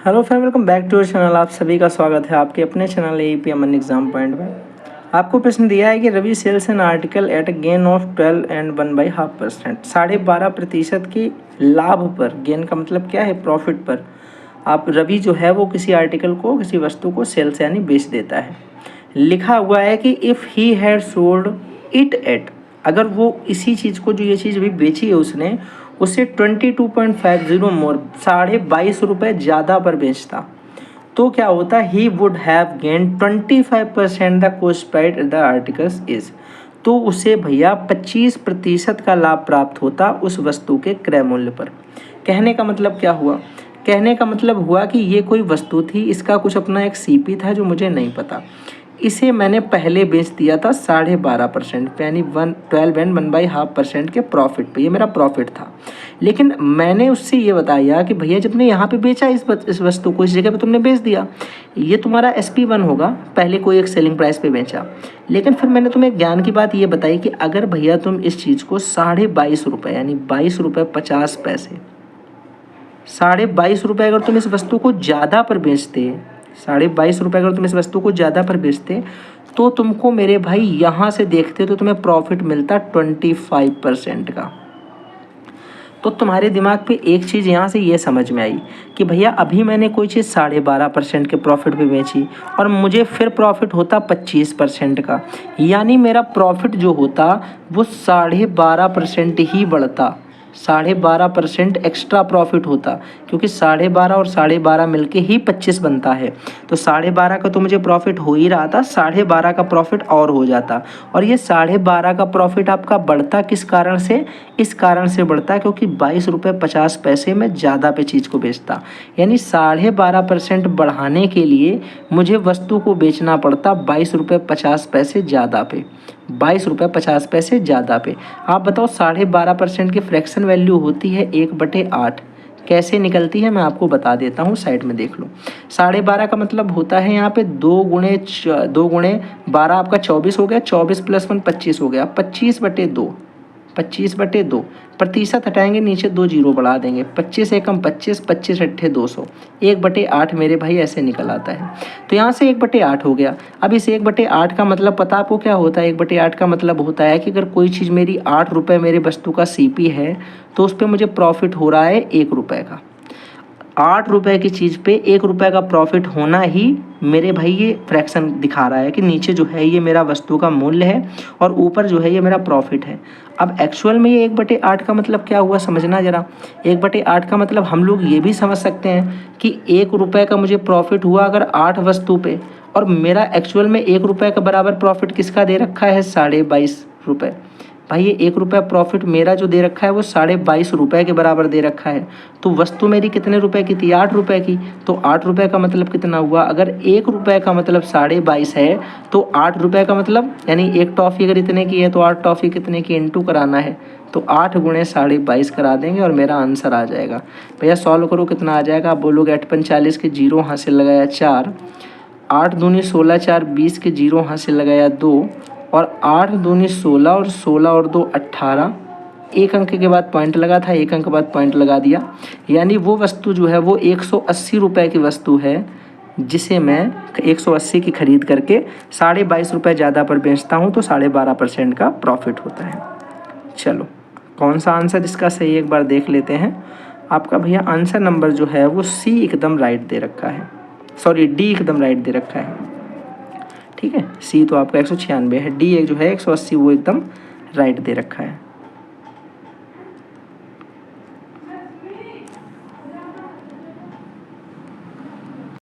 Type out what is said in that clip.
Hello friend, welcome back to your channel. आप सभी का स्वागत है आपके अपने channel AP Aman exam point में। आपको प्रश्न दिया है कि Ravi sells an article at gain of 12 and 1/2%। 12.5% की लाभ पर, गेन का मतलब क्या है, प्रॉफिट पर आप रवि जो है वो किसी आर्टिकल को, किसी वस्तु को सेल्स यानी बेच देता है। लिखा हुआ है कि if he had sold it at, अगर वो इसी चीज़ को, जो ये चीज़ अभी बेची है उसने, उसे 22.50 मोर, 22.5 रुपये ज़्यादा पर बेचता, तो क्या होता, he would have gain 25% the cost price the articles is, तो उसे भैया 25% का लाभ प्राप्त होता उस वस्तु के क्रय मूल्य पर। कहने का मतलब क्या हुआ? कहने का मतलब हुआ कि ये कोई वस्तु थी, इसका कुछ अपना एक सीपी था जो मुझे नहीं पता, इसे मैंने पहले बेच दिया था 12.5% पे, यानी 12 एंड 1/2% के प्रॉफिट पे, ये मेरा प्रॉफिट था। लेकिन मैंने उससे ये बताया कि भैया जब ने यहाँ पे बेचा इस वस्तु को, इस जगह पे तुमने बेच दिया, ये तुम्हारा SP1 होगा, पहले कोई एक सेलिंग प्राइस पे बेचा। लेकिन फिर मैंने तुम्हें ज्ञान की बात ये बताई कि अगर भैया तुम इस चीज़ को 22.5 रुपये यानी 22.50 रुपये, 22.5 रुपये अगर तुम इस वस्तु को ज़्यादा पर बेचते, 22.5 रुपये अगर तुम इस वस्तु को ज़्यादा पर बेचते, तो तुमको मेरे भाई यहाँ से देखते तो तुम्हें प्रॉफिट मिलता 25% का। तो तुम्हारे दिमाग पे एक चीज़ यहाँ से ये समझ में आई कि भैया अभी मैंने कोई चीज़ 12.5% के प्रॉफिट पे बेची और मुझे फिर प्रॉफिट होता 25% का, यानी मेरा प्रॉफिट जो होता वो 12.5% ही बढ़ता, 12.5% एक्स्ट्रा प्रॉफिट होता, क्योंकि 12.5 और 12.5 मिलके ही 25 बनता है। तो 12.5 का तो मुझे प्रॉफिट हो ही रहा था, 12.5 का प्रॉफिट और हो जाता, और ये 12.5 का प्रॉफिट आपका बढ़ता किस कारण से? इस कारण से बढ़ता क्योंकि 22.50 रुपये में ज़्यादा पे चीज़ को बेचता, यानी 12.5% बढ़ाने के लिए मुझे वस्तु को बेचना पड़ता 22.50 रुपये ज़्यादा पे, 22.50 रुपये ज़्यादा पे। आप बताओ 12.5% की फ्रैक्शन वैल्यू होती है 1/8। कैसे निकलती है मैं आपको बता देता हूँ, साइड में देख लो। 12.5 का मतलब होता है यहाँ पे 2 गुणे 12 आपका 24 हो गया, 24 + 1 25 हो गया, 25/2, 25/2 प्रतिशत हटाएंगे, नीचे 2 जीरो बढ़ा देंगे, 25 एकम 25, 25 अट्ठे 200, 1/8 मेरे भाई ऐसे निकल आता है। तो यहाँ से 1/8 हो गया। अब इस 1/8 का मतलब पता आपको क्या होता है? 1/8 का मतलब होता है कि अगर कोई चीज़ मेरी 8 रुपये मेरे वस्तु का CP है, तो उस पर मुझे प्रॉफिट हो रहा है 1 रुपये का। 8 रुपये की चीज़ पे 1 रुपये का प्रॉफिट होना ही मेरे भाई ये फ्रैक्शन दिखा रहा है कि नीचे जो है ये मेरा वस्तु का मूल्य है और ऊपर जो है ये मेरा प्रॉफिट है। अब एक्चुअल में ये 1/8 का मतलब क्या हुआ, समझना ज़रा। 1/8 का मतलब हम लोग ये भी समझ सकते हैं कि 1 रुपये का मुझे प्रॉफिट हुआ अगर 8 वस्तु पे, और मेरा एक्चुअल में 1 रुपये के बराबर प्रॉफिट किसका दे रखा है? 22.5 रुपये। भाई ये 1 रुपये प्रॉफिट मेरा जो दे रखा है वो 22.5 रुपये के बराबर दे रखा है। तो वस्तु मेरी कितने रुपए की थी? 8 रुपये की। तो 8 रुपये का मतलब कितना हुआ? अगर 1 रुपये का मतलब 22.5 है, तो 8 रुपये का मतलब, यानी एक टॉफ़ी अगर इतने की है तो 8 टॉफ़ी कितने की इंटू कराना है, तो 8 गुणे 22.5 करा देंगे और मेरा आंसर आ जाएगा। भैया सॉल्व करो, कितना आ जाएगा? आप बोलोगे 8×45 के जीरो हासिल लगाया 4, 8 दूनी 16, 4 20 के जीरो हासिल लगाया 2, और 8 दूनी 16 और 16 और 2 18, एक अंक के बाद पॉइंट लगा था, एक अंक बाद पॉइंट लगा दिया, यानी वो वस्तु जो है वो 180 रुपये की वस्तु है, जिसे मैं 180 की खरीद करके 22.5 रुपये ज़्यादा पर बेचता हूँ, तो 12.5% का प्रॉफिट होता है। चलो कौन सा आंसर इसका सही है एक बार देख लेते हैं। आपका भैया आंसर नंबर जो है वो C एकदम राइट दे रखा है, सॉरी D एकदम राइट दे रखा है। ठीक है, C तो आपका 196 है, D जो है 180 वो एकदम राइट दे रखा है।